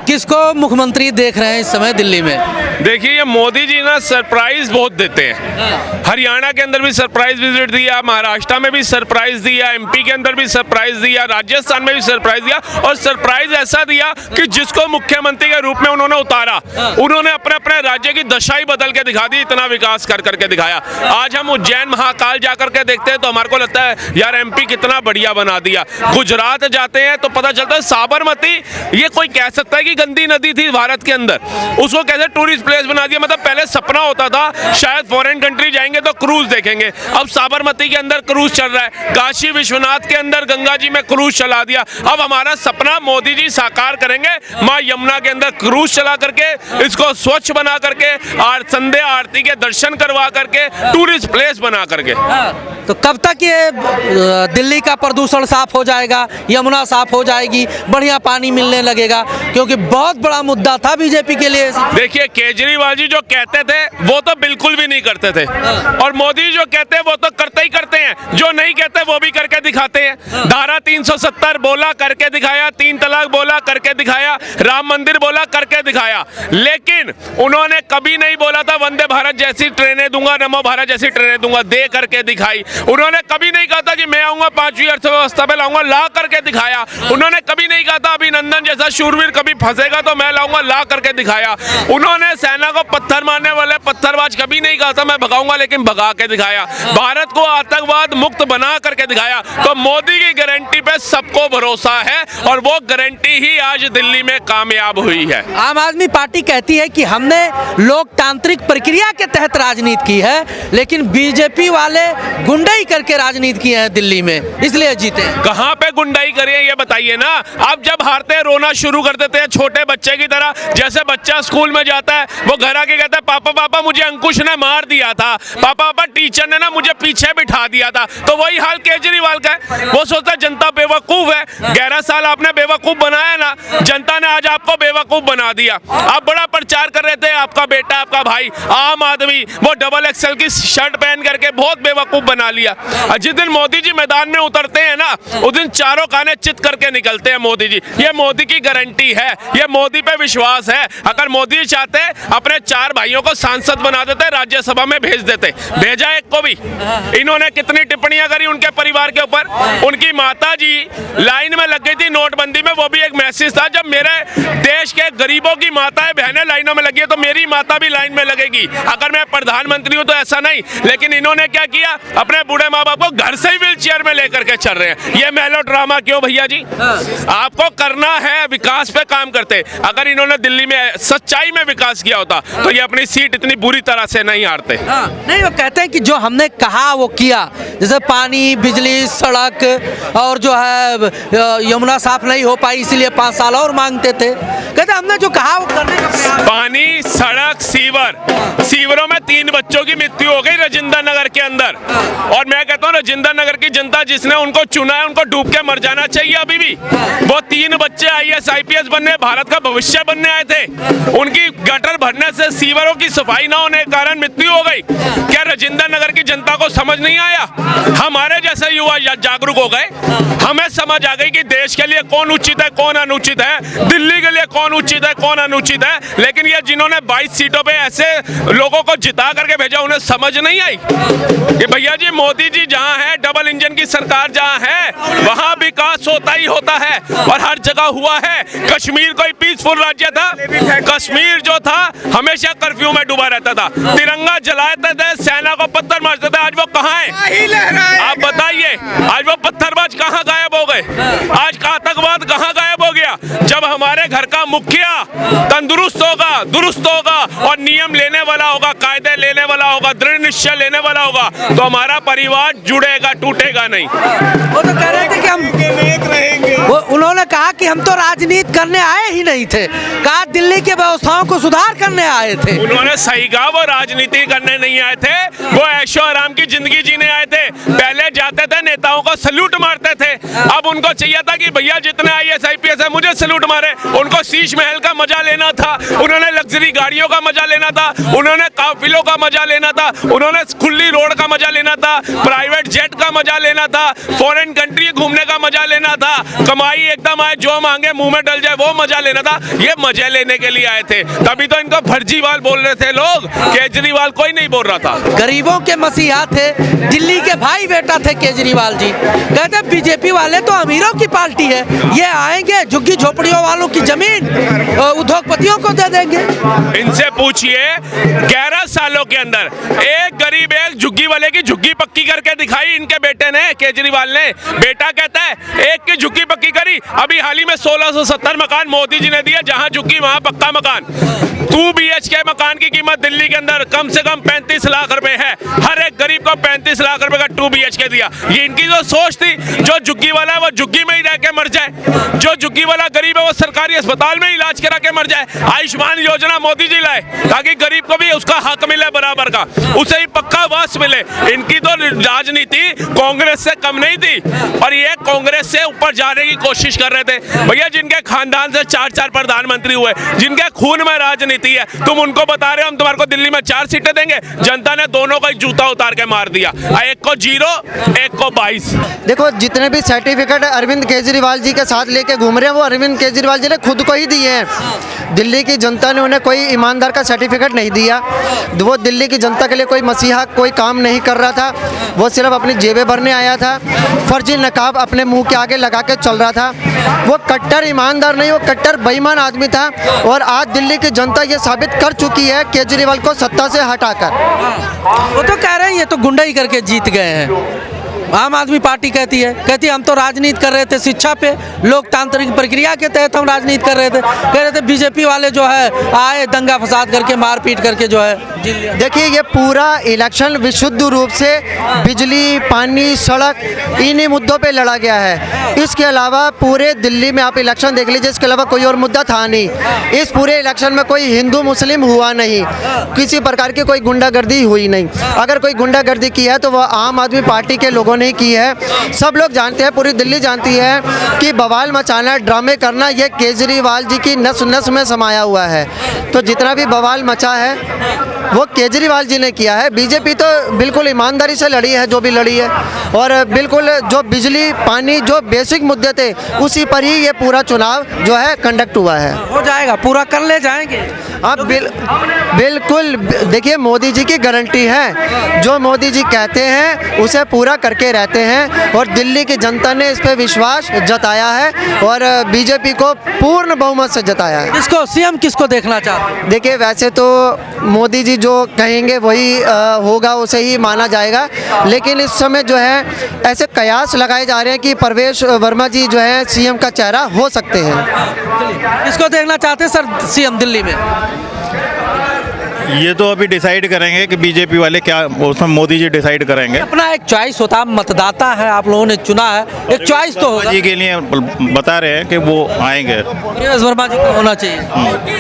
किसको मुख्यमंत्री देख रहे हैं इस समय दिल्ली में? देखिए, ये मोदी जी ना सरप्राइज बहुत देते हैं। हरियाणा के अंदर भी सरप्राइज विजिट दिया, महाराष्ट्र में भी सरप्राइज दिया, एमपी के अंदर भी सरप्राइज दिया, राजस्थान में भी सरप्राइज दिया, और सरप्राइज ऐसा दिया कि जिसको मुख्यमंत्री के रूप में उन्होंने उतारा, उन्होंने अपने अपने राज्य की दशा ही बदल के दिखा दी, इतना विकास कर करके दिखाया। आज हम उज्जैन महाकाल जा करके देखते हैं तो हमारे को लगता है यार एमपी कितना बढ़िया बना दिया। गुजरात जाते हैं तो पता चलता है साबरमती, ये कोई कह सकता है कि गंदी नदी थी भारत के अंदर, उसको कैसे टूरिस्ट प्लेस बना दिया। मतलब पहले सपना होता था शायद फॉरेन कंट्री जाएंगे तो क्रूज देखेंगे, अब साबरमती के अंदर क्रूज चल रहा है, काशी विश्वनाथ के अंदर गंगा जी में क्रूज चला दिया। अब हमारा सपना मोदी जी साकार करेंगे, माँ यमुना के अंदर क्रूज चला करके इसको स्वच्छ बना करके संध्या आरती के दर्शन करवा करके टूरिस्ट प्लेस बना करके। तो कब तक ये दिल्ली का प्रदूषण साफ हो जाएगा, यमुना साफ हो जाएगी, बढ़िया पानी मिलने लगेगा? क्योंकि बहुत बड़ा मुद्दा था बीजेपी के लिए। देखिए, केजरीवाल जी जो कहते थे वो तो बिल्कुल भी नहीं करते थे, और मोदी जो कहते हैं वो तो करते ही करते हैं, जो नहीं कहते वो भी करके दिखाते हैं। धारा 370 बोला करके दिखाया, 3 तलाक बोला करके दिखाया, राम मंदिर बोला करके दिखाया, लेकिन उन्होंने कभी नहीं बोला था वंदे भारत जैसी ट्रेनें दूंगा, नमो भारत जैसी ट्रेनें दूंगा, दे करके दिखाई। उन्होंने कभी नहीं कहा था कि मैं आऊंगा 5वीं अर्थव्यवस्था पे लाऊंगा, ला करके दिखाया। उन्होंने कभी नहीं कहा था अभिनंदन जैसा शूरवीर कभी फंसेगा तो मैं लाऊंगा, ला करके दिखाया। उन्होंने सेना को पत्थर मारने वाले पत्थरबाज कभी नहीं कहा था मैं भगाऊंगा, लेकिन भगा के दिखाया। भारत को आतंकवाद मुक्त बना करके दिखाया। तो मोदी की गारंटी पे सबको भरोसा है, और वो गारंटी ही आज दिल्ली में कामयाब हुई है। आम आदमी पार्टी कहती है कि हमने लोकतांत्रिक प्रक्रिया के तहत राजनीति की है, लेकिन बीजेपी वाले गुंडाई करके राजनीति की है दिल्ली में, इसलिए जीते। कहाँ पे गुंडाई करिए ये बताइए ना। आप जब हारते हैं रोना शुरू कर देते हैं छोटे बच्चे की तरह। जैसे बच्चा स्कूल में जाता है, वो घर आके कहता है पापा पापा मुझे अंकुश ने मार दिया था, पापा पापा टीचर ने ना मुझे पीछे बिठा दिया था। तो वही हाल केजरीवाल का है। वो सोचता है जनता बेवकूफ है, 11 साल आपने बेवकूफ बनाया ना, जनता ने आज आपको बेवकूफ बना दिया। आप बड़ा प्रचार कर रहे थे, आपका बेटा आपका भाई आम आदमी वो डबल एक्सल की शर्ट पहन करके बहुत बेवकूफ बना लिया। जिस दिन मोदी जी मैदान में उतरते हैं ना, उस दिन चारों खाने चित करके निकलते हैं मोदी जी। ये मोदी की गारंटी है, ये मोदी पे विश्वास है। अगर मोदी जी चाहते अपने 4 भाइयों को सांसद बना देते, राज्यसभा में भेज देते, भेजा एक को भी। इन्होंने कितनी टिप्पणियां करी उनके परिवार के ऊपर। उनकी माता जी लाइन में लग गई थी नोटबंदी में, वो भी एक मैसेज था, जब मेरे देश के गरीबों की माताएं बहनें लाइनों में लगी है तो मेरी माता भी लाइन में लगेगी। अगर मैं प्रधानमंत्री हूं तो ऐसा नहीं, लेकिन इन्होंने क्या किया, अपने बूढ़े माँ बाप को घर से ही व्हील चेयर में लेकर के चल रहे हैं। ये मेलो ड्रामा क्यों भैया जी? आपको करना है विकास पे काम करते। अगर इन्होंने दिल्ली में सच्चाई में विकास किया होता तो ये अपनी सीट इतनी बुरी तरह से नहीं हारते। नहीं, वो कहते हैं कि जो हमने कहा वो किया, जैसे पानी, बिजली, सड़क, और जो है यमुना साफ नहीं हो पाई इसलिए 5 साल और मांगते थे। कहते हमने जो कहा वो करने का प्रयास। पानी, सड़क, सीवरों में 3 बच्चों की मृत्यु हो गई राजेंद्र नगर के अंदर, और मैं कहता हूँ राजेंद्र नगर की जनता जिसने उनको चुना है उनको डूब के मर जाना चाहिए अभी भी। वो 3 बच्चे IAS IPS बनने, भारत का भविष्य बनने आए थे, उनकी गटर भरने से सीवरों की सफाई न होने के कारण मृत्यु हो गई। क्या राजेंद्र नगर की जनता को समझ नहीं आया? हमारे जैसे युवा जागरूक हो गए, हमें समझ आ गई कि देश के लिए कौन उचित है कौन अनुचित है, दिल्ली के लिए कौन उचित है कौन अनुचित है। लेकिन ये जिन्होंने 22 सीटों पे ऐसे लोगों को जिता करके भेजा, उन्हें समझ नहीं आई कि भैया जी मोदी जी जहां है, डबल इंजन की सरकार जहां है, वहां विकास होता ही होता है, और हर जगह हुआ है। कश्मीर कोई पीसफुल राज्य था? कश्मीर जो था हमेशा कर्फ्यू में डूबा रहता था, तिरंगा जलाते थे, सेना को पत्थर मारते थे। आज वो कहाँ है? आप बताइए, आज वो पत्थरबाज कहाँ गायब हो गए? आज का आतंकवाद कहाँ गायब हो गया? जब हमारे घर का मुखिया तंदुरुस्त होगा, दुरुस्त होगा, और नियम लेने वाला होगा, कायदे लेने वाला होगा, दृढ़ निश्चय लेने वाला होगा, तो हमारा परिवार जुड़ेगा, टूटेगा नहीं। वो तो कह रहे थे कि हम उन्होंने कहा कि हम तो राजनीति करने आए ही नहीं थे, कहा दिल्ली के व्यवस्थाओं को सुधार करने आए थे। उन्होंने सही कहा, वो राजनीति करने नहीं आए थे, वो ऐशो आराम की जिंदगी जीने आए थे। पहले जाते थे नेताओं को सल्यूट मारते थे, अब उनको चाहिए था कि भैया जितने IAS IPS है मुझे सैल्यूट मारे। उनको शीश महल का मजा लेना था, उन्होंने लग्जरी गाड़ियों का मजा लेना था, उन्होंने काफिलों का मजा लेना था, उन्होंने खुली रोड का मजा लेना था, प्राइवेट जेट का मजा लेना था, फॉरेन कंट्री घूमने का मजा लेना था, कमाई एकदम आए जो मांगे मुंह में डल जाए वो मजा लेना था। ये मजे लेने के लिए आए थे, तभी तो इनको फर्जीवाल बोल रहे थे लोग, केजरीवाल कोई नहीं बोल रहा था। गरीबों के मसीहा थे, दिल्ली के भाई बेटा थे केजरीवाल जी। कहते बीजेपी वाले तो अमीरों की पार्टी है, ये आएंगे झुग्गी झोपड़ियों वालों की जमीन उद्योगपतियों को दे देंगे। इनसे पूछिए 11 सालों के अंदर एक गरीब एक झुग्गी वाले की झुग्गी पक्की करके दिखाई इनके बेटे ने, केजरीवाल ने। बेटा कहता है एक की झुग्गी पक्की करी। अभी हाल ही में 1670 मकान मोदी जी ने दिया, जहां झुग्गी वहां पक्का मकान। 2 BHK मकान की कीमत दिल्ली के अंदर कम से कम 35 लाख रुपए है। हर एक गरीब को 35 लाख रुपए का 2 BHK दिया। ये इनकी जो सोच थी, जो झुग्गी वाला है वो झुग्गी में ही रह के मर जाए, जो झुग्गी वाला गरीब है वो सरकारी अस्पताल में इलाज करा के मर जाए। आयुष्मान योजना मोदी जी लाए ताकि गरीब को भी उसका हक मिले बराबर का, उसे ही पक्का वास मिले। इनकी तो राजनीति कांग्रेस से कम नहीं थी, और ये कांग्रेस से ऊपर जाने की कोशिश कर रहे थे। भैया जिनके खानदान से 4 प्रधानमंत्री हुए, जिनके खून में राजनीति है, तुम उनको बता रहे हो हम तुम्हारे को दिल्ली में 4 सीटें देंगे। जनता ने दोनों को जूता उतार के मार दिया, एक को 0 एक को 22। देखो जितने भी सर्टिफिकेट अरविंद केजरीवाल जी के साथ लेके घूम रहे हैं वो अरविंद केजरीवाल जी ने खुद को ही दिए हैं। दिल्ली की जनता ने उन्हें कोई ईमानदार का सर्टिफिकेट नहीं दिया। वो दिल्ली की जनता के लिए कोई मसीहा कोई काम नहीं कर रहा था, वो सिर्फ अपनी जेबें भरने आया था, फर्जी नकाब अपने मुंह के आगे लगा के चल रहा था। वो कट्टर ईमानदार नहीं, वो कट्टर बेईमान आदमी था। और आज दिल्ली की जनता ये साबित कर चुकी है केजरीवाल को सत्ता से हटाकर। वो तो कह रहे हैं ये तो गुंडाई करके जीत गए हैं। आम आदमी पार्टी कहती है हम तो राजनीति कर रहे थे शिक्षा पे, लोकतांत्रिक प्रक्रिया के तहत हम राजनीति कर रहे थे। कह रहे थे बीजेपी वाले जो है आए दंगा फसाद करके मारपीट करके जो है जीत लिया। देखिए ये पूरा इलेक्शन विशुद्ध रूप से बिजली, पानी, सड़क इन्हीं मुद्दों पे लड़ा गया है। इसके अलावा पूरे दिल्ली में आप इलेक्शन देख लीजिए, इसके अलावा कोई और मुद्दा था नहीं। इस पूरे इलेक्शन में कोई हिंदू मुस्लिम हुआ नहीं, किसी प्रकार की कोई गुंडागर्दी हुई नहीं। अगर कोई गुंडागर्दी की है तो वह आम आदमी पार्टी के लोगों ने की है। सब लोग जानते हैं, पूरी दिल्ली जानती है कि बवाल मचाना, ड्रामे करना ये केजरीवाल जी की नस नस में समाया हुआ है। तो जितना भी बवाल मचा है वो केजरीवाल जी ने किया है। बीजेपी तो बिल्कुल ईमानदारी से लड़ी है जो भी लड़ी है, और बिल्कुल जो बिजली पानी जो बेसिक मुद्दे थे उसी पर ही ये पूरा चुनाव जो है कंडक्ट हुआ है। हो जाएगा, पूरा कर ले जाएंगे। आप बिल्कुल देखिए मोदी जी की गारंटी है, जो मोदी जी कहते हैं उसे पूरा करके रहते हैं, और दिल्ली की जनता ने इस पर विश्वास जताया है और बीजेपी को पूर्ण बहुमत से जताया है। किसको सीएम किसको देखना चाहते हैं? देखिए वैसे तो मोदी जी जो कहेंगे वही होगा, उसे ही माना जाएगा। लेकिन इस समय जो है ऐसे कयास लगाए जा रहे हैं कि परवेश वर्मा जी जो है सीएम का चेहरा हो सकते हैं। किसको देखना चाहते हैं सर सीएम दिल्ली में? ये तो अभी डिसाइड करेंगे कि बीजेपी वाले क्या, उसमें मोदी जी डिसाइड करेंगे। अपना एक चॉइस होता है, मतदाता है, आप लोगों ने चुना है, एक चॉइस तो होगा। जी के लिए बता रहे हैं कि वो आएंगे। परवेश वर्मा जी को होना चाहिए।